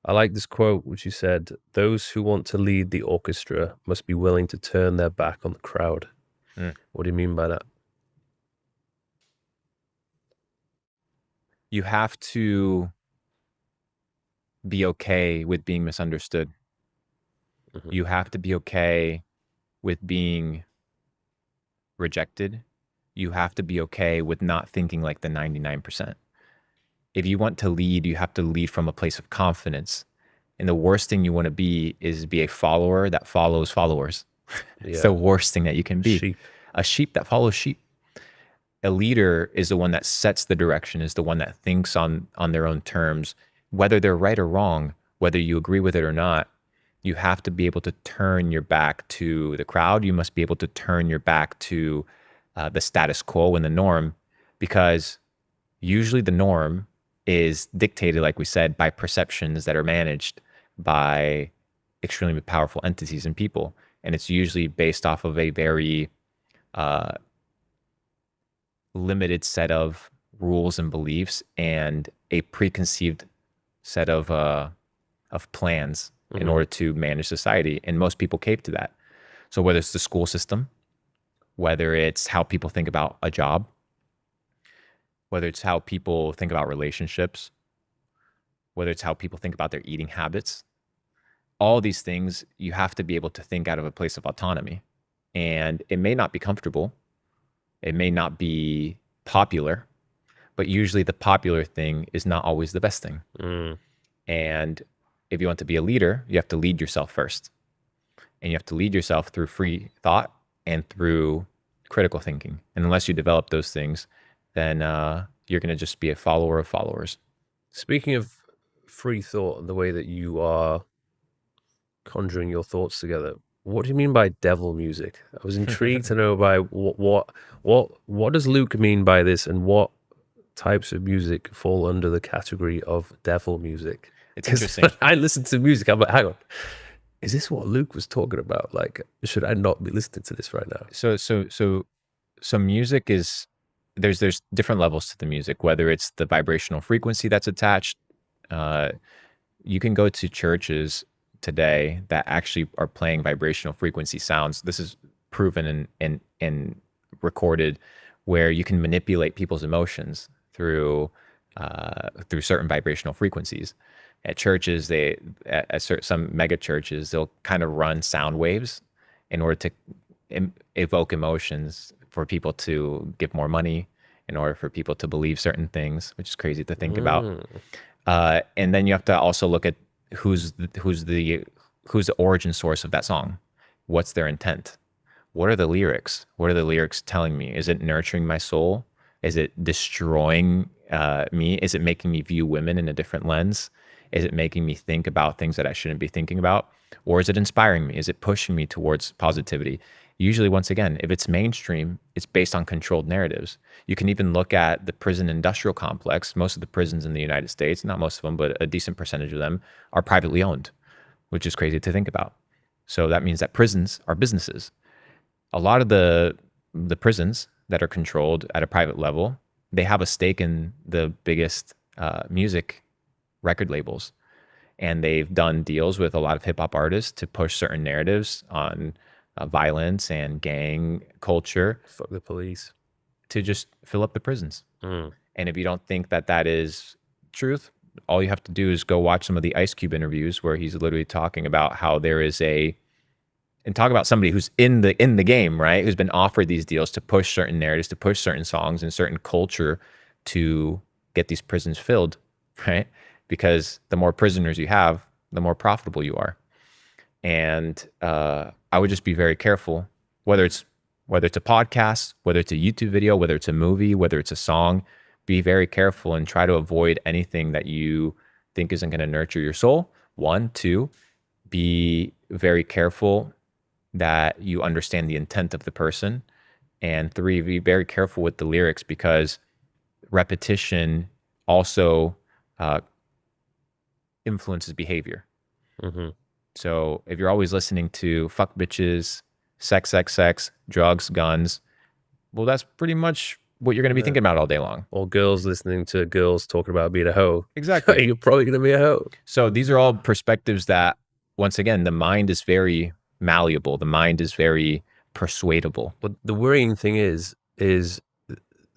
I like this quote, which you said, "Those who want to lead the orchestra must be willing to turn their back on the crowd." Mm. What do you mean by that? You have to be okay with being misunderstood. Mhm. You have to be okay with being rejected. You have to be okay with not thinking like the 99%. If you want to lead, you have to lead from a place of confidence. And the worst thing you want to be a follower that follows followers. It's the Yeah, worst thing that you can be. sheep. A sheep that follows sheep. A leader is the one that sets the direction, is the one that thinks on their own terms, whether they're right or wrong, whether you agree with it or not. You have to be able to turn your back to the crowd. You must be able to turn your back to the status quo and the norm, because usually the norm is dictated, like we said, by perceptions that are managed by extremely powerful entities and people. And it's usually based off of a very uh, limited set of rules and beliefs and a preconceived set of plans in Hmm. order to manage society. And most people cape to that. So whether it's the school system, whether it's how people think about a job, whether it's how people think about relationships, whether it's how people think about their eating habits, all these things, you have to be able to think out of a place of autonomy. And it may not be comfortable, it may not be popular, but usually the popular thing is not always the best thing. Mm. And if you want to be a leader, you have to lead yourself first. And you have to lead yourself through free thought and through critical thinking. And unless you develop those things, then you're going to just be a follower of followers. Speaking of free thought and the way that you are conjuring your thoughts together, what do you mean by devil music? I was intrigued to know by what does Luke mean by this, and what types of music fall under the category of devil music? It's Because when interesting. I listen to music, I'm like, hang on, is this what Luke was talking about? Like, should I not be listening to this right now? So music is, there's different levels to the music, whether it's the vibrational frequency that's attached. Uh, you can go to churches today that actually are playing vibrational frequency sounds. This is proven and recorded, where you can manipulate people's emotions through certain vibrational frequencies. At churches, some mega churches, they'll kind of run sound waves in order to evoke emotions for people to give more money, in order for people to believe certain things, which is crazy to think about. Mm. And then you have to also look at who's the origin source of that song. What's their intent? What are the lyrics? What are the lyrics telling me? Is it nurturing my soul? Is it destroying me? Is it making me view women in a different lens? Is it making me think about things that I shouldn't be thinking about? Or is it inspiring me? Is it pushing me towards positivity? Usually, once again, if it's mainstream, it's based on controlled narratives. You can even look at the prison industrial complex. Most of the prisons in the United States, not most of them, but a decent percentage of them, are privately owned, which is crazy to think about. So that means that prisons are businesses. A lot of the prisons that are controlled at a private level, they have a stake in the biggest music record labels, and they've done deals with a lot of hip hop artists to push certain narratives on violence and gang culture Fuck the police. to just fill up the prisons. Mm. And if you don't think that that is truth, all you have to do is go watch some of the Ice Cube interviews, where he's literally talking about how there is and talk about somebody who's in the game, right? Who's been offered these deals to push certain narratives, to push certain songs and certain culture to get these prisons filled, right? Because the more prisoners you have, the more profitable you are. And I would just be very careful, whether it's a podcast, whether it's a YouTube video, whether it's a movie, whether it's a song. Be very careful and try to avoid anything that you think isn't going to nurture your soul. One, two, be very careful that you understand the intent of the person. And three, be very careful with the lyrics, because repetition also uh, influences behavior. Hmm. So if you're always listening to fuck bitches, sex, sex, sex, drugs, guns, well, that's pretty much what you're going to be Yeah. thinking about all day long. Or girls listening to girls talking about being a hoe. Exactly. You're probably going to be a hoe. So these are all perspectives that, once again, the mind is very malleable. The mind is very persuadable. But the worrying thing is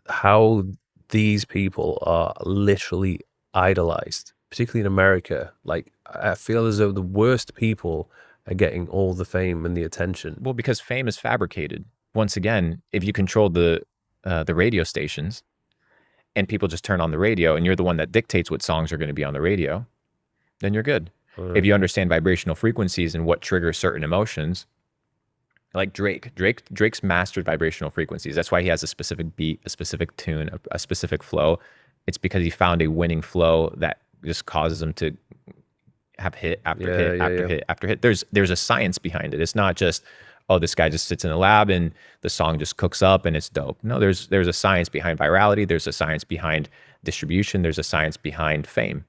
how these people are literally idolized, particularly in America. Like, I feel as though the worst people are getting all the fame and the attention. Well, because fame is fabricated. Once again, if you control the radio stations and people just turn on the radio and you're the one that dictates what songs are going to be on the radio, then you're good. If you understand vibrational frequencies and what triggers certain emotions, like Drake's mastered vibrational frequencies. That's why he has a specific beat, a specific tune, a specific flow. It's because he found a winning flow that just causes him to have hit after hit after hit after hit. There's a science behind it. It's not just, oh, this guy just sits in the lab and the song just cooks up and it's dope. No, there's a science behind virality. There's a science behind distribution. There's a science behind fame.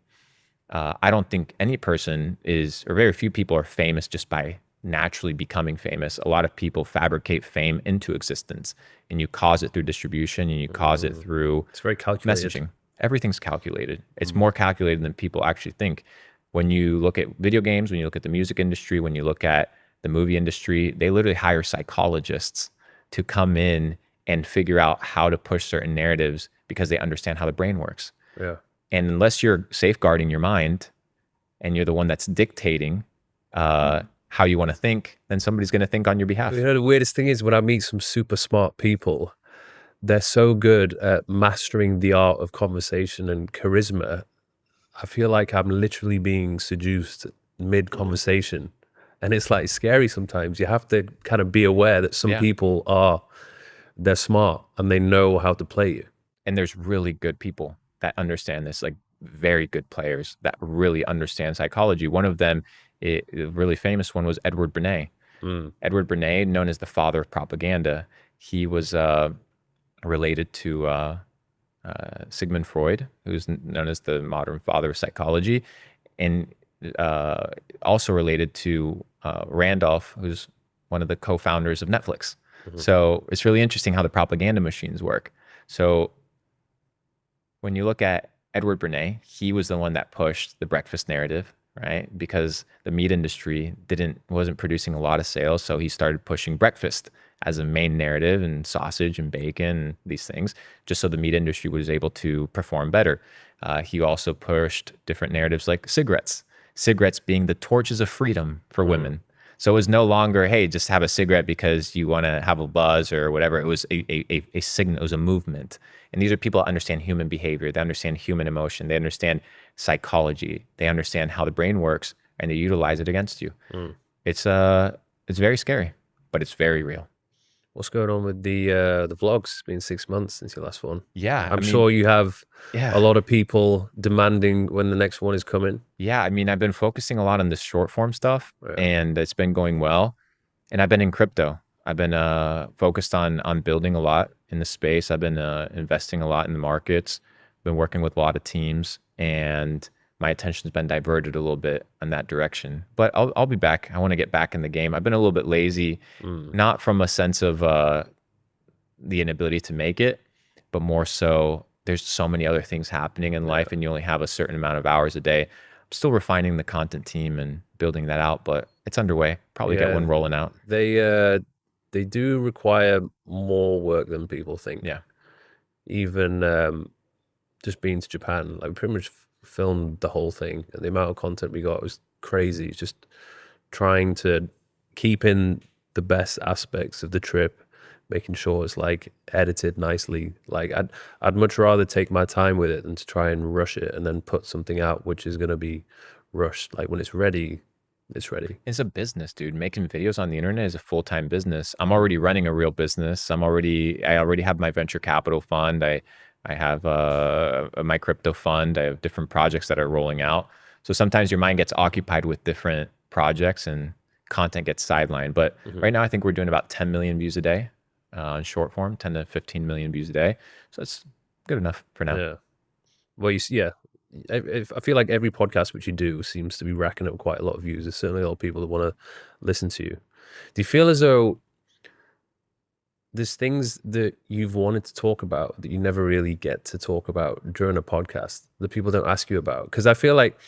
I don't think any person is, or very few people are famous just by naturally becoming famous. A lot of people fabricate fame into existence, and you cause it through distribution, and you cause it through It's very calculated. messaging. Everything's calculated. It's more calculated than people actually think. When you look at video games, when you look at the music industry, when you look at the movie industry, they literally hire psychologists to come in and figure out how to push certain narratives because they understand how the brain works. Yeah. And unless you're safeguarding your mind and you're the one that's dictating how you want to think, then somebody's going to think on your behalf. You know, the weirdest thing is when I meet some super smart people, they're so good at mastering the art of conversation and charisma. I feel like I'm literally being seduced mid conversation. And it's like scary sometimes. You have to kind of be aware that some people they're smart and they know how to play you. And there's really good people that understand this, like very good players that really understand psychology. One of them, a really famous one, was Edward Bernays. Edward Bernays, known as the father of propaganda, he was related to Sigmund Freud, who's known as the modern father of psychology, and also related to Randolph, who's one of the co-founders of Netflix. So it's really interesting how the propaganda machines work. So when you look at Edward Bernays, he was the one that pushed the breakfast narrative, right? Because the meat industry wasn't producing a lot of sales, so he started pushing breakfast as a main narrative, and sausage and bacon and these things, just so the meat industry was able to perform better. He also pushed different narratives like cigarettes being the torches of freedom for women. So it was no longer, hey, just have a cigarette because you want to have a buzz or whatever. It was a signal, it was a movement. And these are people that understand human behavior. They understand human emotion. They understand psychology. They understand how the brain works, and they utilize it against you. It's very scary, but it's very real. What's going on with the vlogs? It's been 6 months since your last one. Yeah. I'm sure you have Yeah. a lot of people demanding when the next one is coming. Yeah. I mean, I've been focusing a lot on this short form stuff, Yeah. and it's been going well. And I've been in crypto. I've been focused on building a lot in the space. I've been investing a lot in the markets, been working with a lot of teams, and my attention's been diverted a little bit in that direction. But I'll be back. I want to get back in the game. I've been a little bit lazy, not from a sense of the inability to make it, but more so there's so many other things happening in life, and you only have a certain amount of hours a day. I'm still refining the content team and building that out, but it's underway. Probably get one rolling out. They do require more work than people think. Yeah. Even just being to Japan, like we pretty much filmed the whole thing, and the amount of content we got was crazy. It's just trying to keep in the best aspects of the trip, making sure it's like edited nicely. Like I'd much rather take my time with it than to try and rush it and then put something out which is going to be rushed. Like when it's ready, it's ready. It's a business, dude. Making videos on the internet is a full-time business. I'm already running a real business. I already have my venture capital fund. I have my crypto fund. I have different projects that are rolling out. So sometimes your mind gets occupied with different projects and content gets sidelined. But right now I think we're doing about 10 million views a day on short form, 10 to 15 million views a day. So it's good enough for now. Yeah. Well, I feel like every podcast which you do seems to be racking up quite a lot of views. There's certainly a lot of people that want to listen to you. Do you feel as though there's things that you've wanted to talk about that you never really get to talk about during a podcast that people don't ask you about. Because I feel like,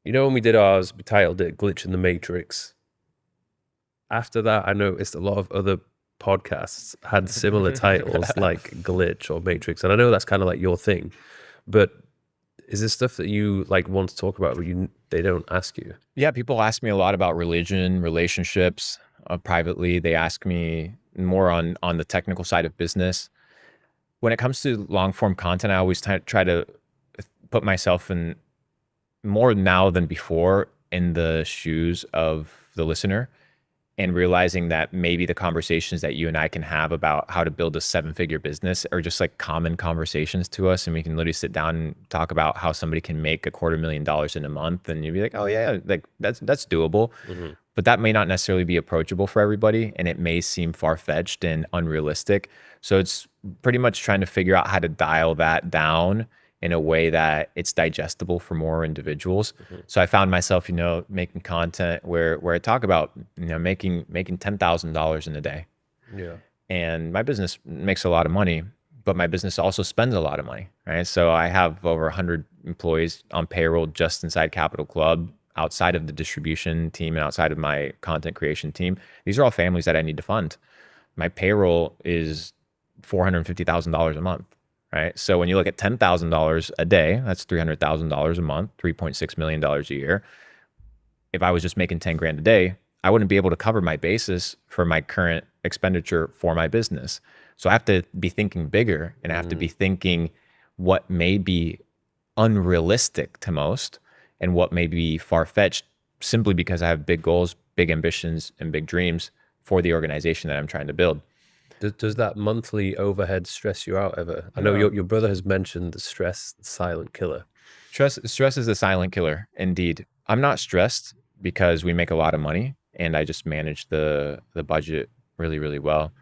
when we did ours, we titled it Glitch in the Matrix. After that, I noticed a lot of other podcasts had similar titles like Glitch or Matrix. And I know that's kind of like your thing, but is this stuff that you like want to talk about, but they don't ask you? Yeah, people ask me a lot about religion, relationships. Privately, they ask me more on the technical side of business. When it comes to long form content, I always try to put myself in, more now than before, in the shoes of the listener, and realizing that maybe the conversations that you and I can have about how to build a 7-figure business are just like common conversations to us. And we can literally sit down and talk about how somebody can make $250,000 in a month. And you'd be like, oh yeah, like that's doable. Mm-hmm. But that may not necessarily be approachable for everybody. And it may seem far-fetched and unrealistic. So it's pretty much trying to figure out how to dial that down in a way that it's digestible for more individuals. Mm-hmm. So I found myself, making content where I talk about, making $10,000 in a day. Yeah. And my business makes a lot of money, but my business also spends a lot of money, right? So I have over 100 employees on payroll just inside Capital Club, outside of the distribution team and outside of my content creation team. These are all families that I need to fund. My payroll is $450,000 a month. Right. So when you look at $10,000 a day, that's $300,000 a month, $3.6 million a year. If I was just making 10 grand a day, I wouldn't be able to cover my basis for my current expenditure for my business. So I have to be thinking bigger, and I have to be thinking what may be unrealistic to most and what may be far-fetched, simply because I have big goals, big ambitions, and big dreams for the organization that I'm trying to build. Does that monthly overhead stress you out ever? I know your brother has mentioned the stress silent killer. Stress is a silent killer, indeed. I'm not stressed because we make a lot of money, and I just manage the budget really, really well.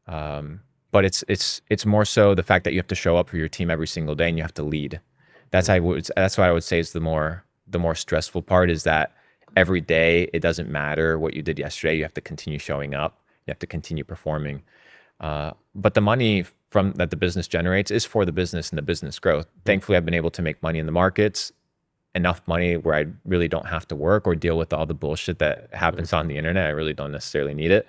But it's more so the fact that you have to show up for your team every single day and you have to lead. That's what I would say is the more stressful part, is that every day, it doesn't matter what you did yesterday. You have to continue showing up. You have to continue performing. But the money that the business generates is for the business and the business growth. Thankfully, I've been able to make money in the markets, enough money where I really don't have to work or deal with all the bullshit that happens on the internet. I really don't necessarily need it.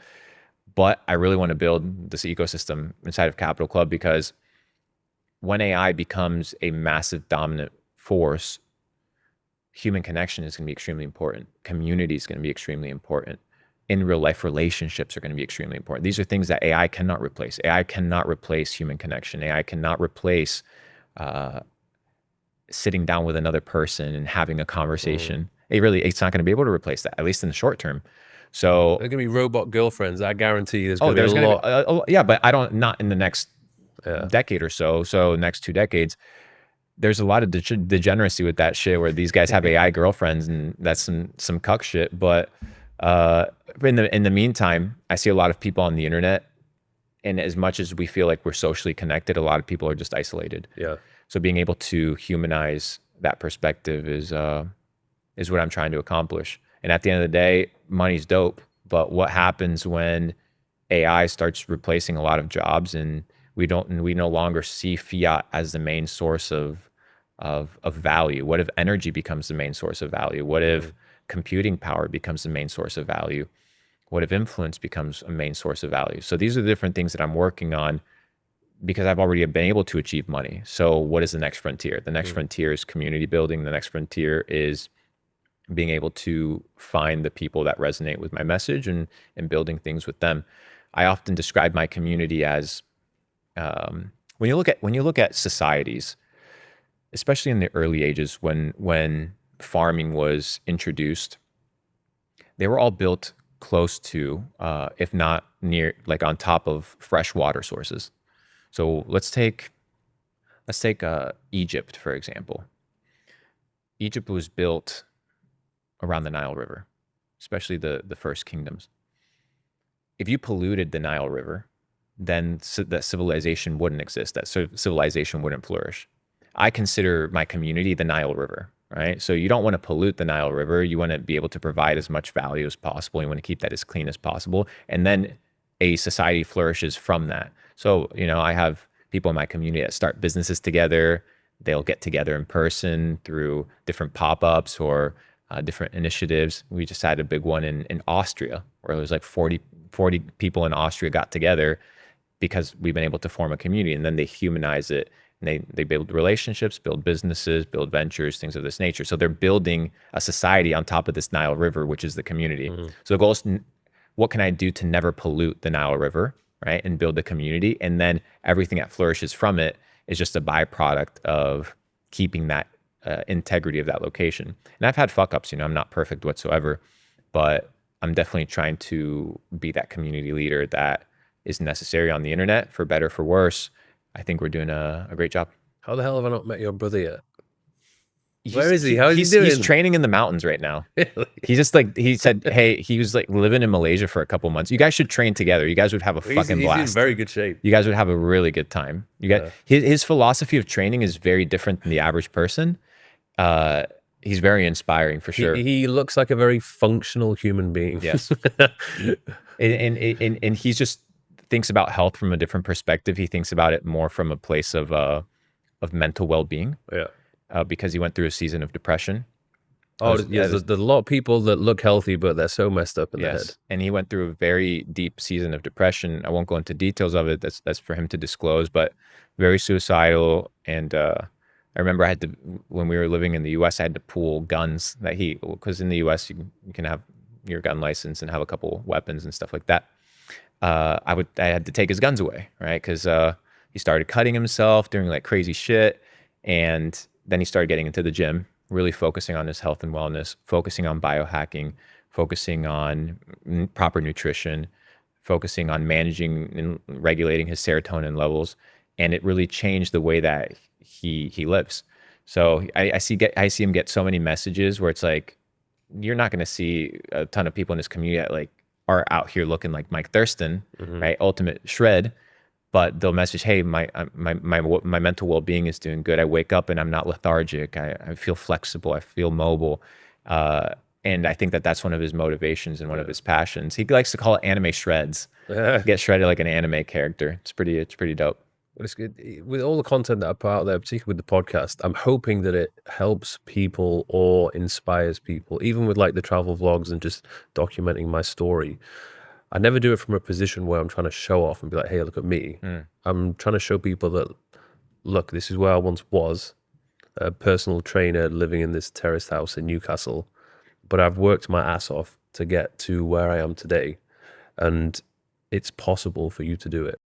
But I really want to build this ecosystem inside of Capital Club, because when AI becomes a massive dominant force, human connection is going to be extremely important. Community is going to be extremely important. In real life, relationships are going to be extremely important. These are things that AI cannot replace. AI cannot replace human connection. AI cannot replace sitting down with another person and having a conversation. It's not going to be able to replace that, at least in the short term. So They're gonna be robot girlfriends. I guarantee there's gonna there's be a going lot. to be, yeah, but not in the next decade or so. So next 2 decades, there's a lot of degeneracy with that shit, where these guys have AI girlfriends, and that's some cuck shit. But in the meantime, I see a lot of people on the internet, and as much as we feel like we're socially connected, a lot of people are just isolated. Yeah. So being able to humanize that perspective is what I'm trying to accomplish. And at the end of the day, money's dope, but what happens when AI starts replacing a lot of jobs, and we no longer see fiat as the main source of value? What if energy becomes the main source of value? What if computing power becomes the main source of value? What if influence becomes a main source of value? So these are the different things that I'm working on, because I've already been able to achieve money. So what is the next frontier? The next frontier is community building. The next frontier is being able to find the people that resonate with my message and building things with them. I often describe my community as, when you look at societies, especially in the early ages, when farming was introduced, they were all built close to, if not near, like on top of fresh water sources. So let's take Egypt, for example. Egypt was built around the Nile River, especially the first kingdoms. If you polluted the Nile River, then that civilization wouldn't exist. That civilization wouldn't flourish. I consider my community the Nile River, right? So you don't want to pollute the Nile River. You want to be able to provide as much value as possible. You want to keep that as clean as possible. And then a society flourishes from that. So, you know, I have people in my community that start businesses together. They'll get together in person through different pop-ups or different initiatives. We just had a big one in Austria where it was like 40 people in Austria got together because we've been able to form a community, and then they humanize it, and they build relationships, build businesses, build ventures, things of this nature. So they're building a society on top of this Nile River, which is the community. So the goal is, what can I do to never pollute the Nile River, right? And build a community. And then everything that flourishes from it is just a byproduct of keeping that integrity of that location. And I've had fuck ups, you know, I'm not perfect whatsoever, but I'm definitely trying to be that community leader that is necessary on the internet, for better, for worse. I think we're doing a great job. How the hell have I not met your brother yet? Where is he? How's he He's doing? training in the mountains right now. Really? He just like, he said, hey, he was like living in Malaysia for a couple months. You guys should train together. You guys would have a fucking He's in blast. very good shape. You guys would have a really good time. You got his philosophy of training is very different than the average person. He's very inspiring for sure. He looks like a very functional human being. Yes. and he's just thinks about health from a different perspective. He thinks about it more from a place of mental well-being. Yeah. Because he went through a season of depression. Oh, yeah. There's a lot of people that look healthy, but they're so messed up in the head. And he went through a very deep season of depression. I won't go into details of it. That's for him to disclose, but very suicidal. And I remember when we were living in the US, I had to pool guns because in the US, you can have your gun license and have a couple weapons and stuff like that. I had to take his guns away, right? Because he started cutting himself, doing like crazy shit. And then he started getting into the gym, really focusing on his health and wellness, focusing on biohacking, focusing on proper nutrition, focusing on managing and regulating his serotonin levels. And it really changed the way that he lives. So I see him get so many messages where it's like, you're not going to see a ton of people in this community that like are out here looking like Mike Thurston, right? Ultimate shred. But they'll message, hey, my mental well-being is doing good. I wake up and I'm not lethargic. I feel flexible. I feel mobile. And I think that's one of his motivations and one of his passions. He likes to call it anime shreds. Get shredded like an anime character. It's pretty dope. But it's good. With all the content that I put out there, particularly with the podcast, I'm hoping that it helps people or inspires people, even with like the travel vlogs and just documenting my story. I never do it from a position where I'm trying to show off and be like, hey, look at me. I'm trying to show people that, look, this is where I once was, a personal trainer living in this terraced house in Newcastle. But I've worked my ass off to get to where I am today. And it's possible for you to do it.